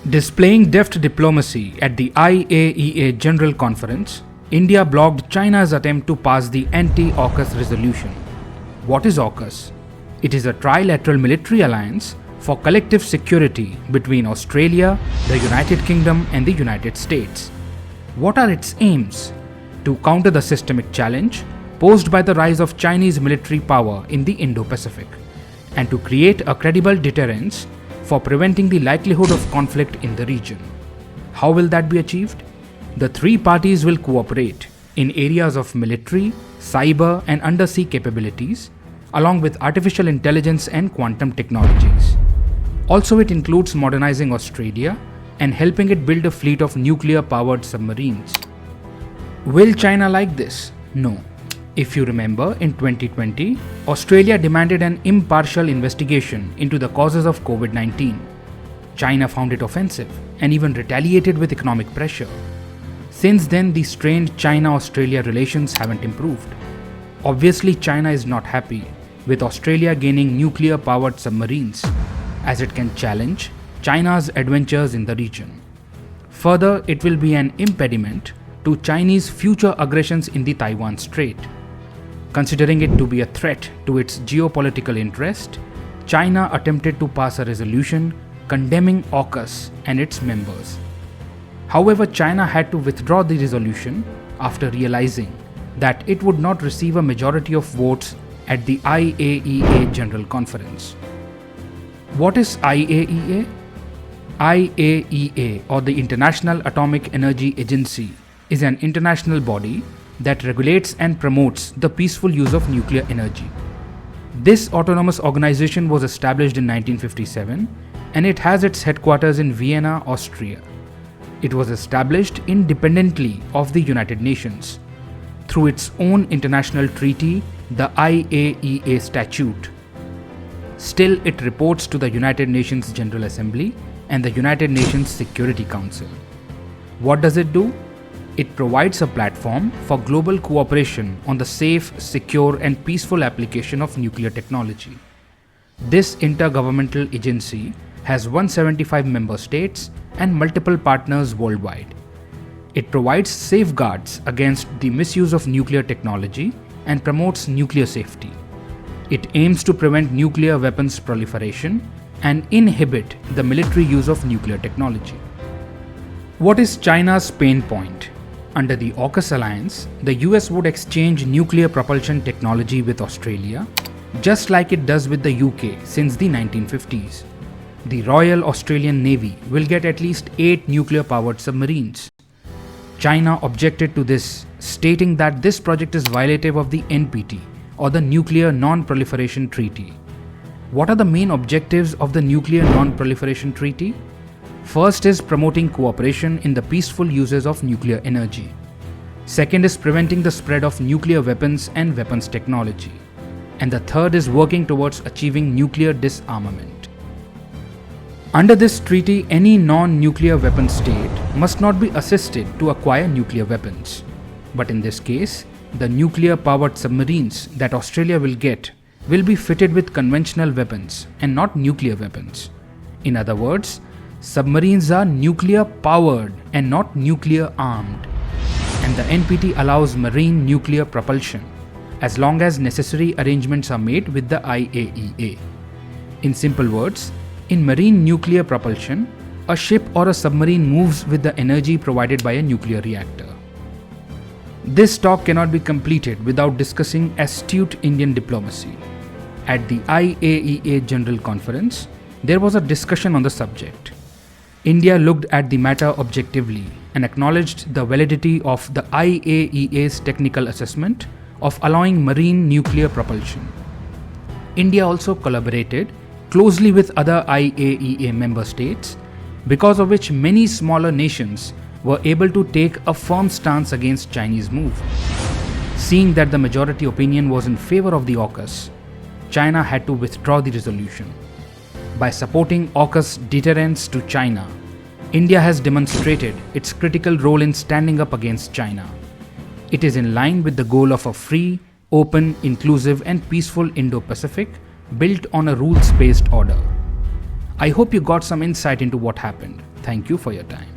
Displaying deft diplomacy at the IAEA General Conference, India blocked China's attempt to pass the anti-AUKUS resolution. What is AUKUS? It is a trilateral military alliance for collective security between Australia, the United Kingdom and the United States. What are its aims? To counter the systemic challenge posed by the rise of Chinese military power in the Indo-Pacific, and to create a credible deterrence for preventing the likelihood of conflict in the region. How will that be achieved? The three parties will cooperate in areas of military, cyber and undersea capabilities, along with artificial intelligence and quantum technologies. Also, it includes modernizing Australia and helping it build a fleet of nuclear-powered submarines. Will China like this? No. If you remember, in 2020, Australia demanded an impartial investigation into the causes of COVID-19. China found it offensive and even retaliated with economic pressure. Since then, the strained China-Australia relations haven't improved. Obviously, China is not happy with Australia gaining nuclear-powered submarines, as it can challenge China's adventures in the region. Further, it will be an impediment to Chinese future aggressions in the Taiwan Strait. Considering it to be a threat to its geopolitical interest, China attempted to pass a resolution condemning AUKUS and its members. However, China had to withdraw the resolution after realizing that it would not receive a majority of votes at the IAEA General Conference. What is IAEA? IAEA, or the International Atomic Energy Agency, is an international body that regulates and promotes the peaceful use of nuclear energy. This autonomous organization was established in 1957 and it has its headquarters in Vienna, Austria. It was established independently of the United Nations through its own international treaty, the IAEA Statute. Still, it reports to the United Nations General Assembly and the United Nations Security Council. What does it do? It provides a platform for global cooperation on the safe, secure and peaceful application of nuclear technology. This intergovernmental agency has 175 member states and multiple partners worldwide. It provides safeguards against the misuse of nuclear technology and promotes nuclear safety. It aims to prevent nuclear weapons proliferation and inhibit the military use of nuclear technology. What is China's pain point? Under the AUKUS alliance, the US would exchange nuclear propulsion technology with Australia, just like it does with the UK since the 1950s. The Royal Australian Navy will get at least 8 nuclear-powered submarines. China objected to this, stating that this project is violative of the NPT, or the Nuclear Non-Proliferation Treaty. What are the main objectives of the Nuclear Non-Proliferation Treaty? First is promoting cooperation in the peaceful uses of nuclear energy. Second is preventing the spread of nuclear weapons and weapons technology. And the third is working towards achieving nuclear disarmament. Under this treaty, any non-nuclear weapon state must not be assisted to acquire nuclear weapons. But in this case, the nuclear-powered submarines that Australia will get will be fitted with conventional weapons and not nuclear weapons. In other words, submarines are nuclear powered and not nuclear armed, and the NPT allows marine nuclear propulsion as long as necessary arrangements are made with the IAEA. In simple words, in marine nuclear propulsion, a ship or a submarine moves with the energy provided by a nuclear reactor. This talk cannot be completed without discussing astute Indian diplomacy. At the IAEA General Conference, there was a discussion on the subject. India looked at the matter objectively and acknowledged the validity of the IAEA's technical assessment of allowing marine nuclear propulsion. India also collaborated closely with other IAEA member states, because of which many smaller nations were able to take a firm stance against Chinese move. Seeing that the majority opinion was in favor of the AUKUS, China had to withdraw the resolution. By supporting AUKUS deterrence to China, India has demonstrated its critical role in standing up against China. It is in line with the goal of a free, open, inclusive and peaceful Indo-Pacific built on a rules-based order. I hope you got some insight into what happened. Thank you for your time.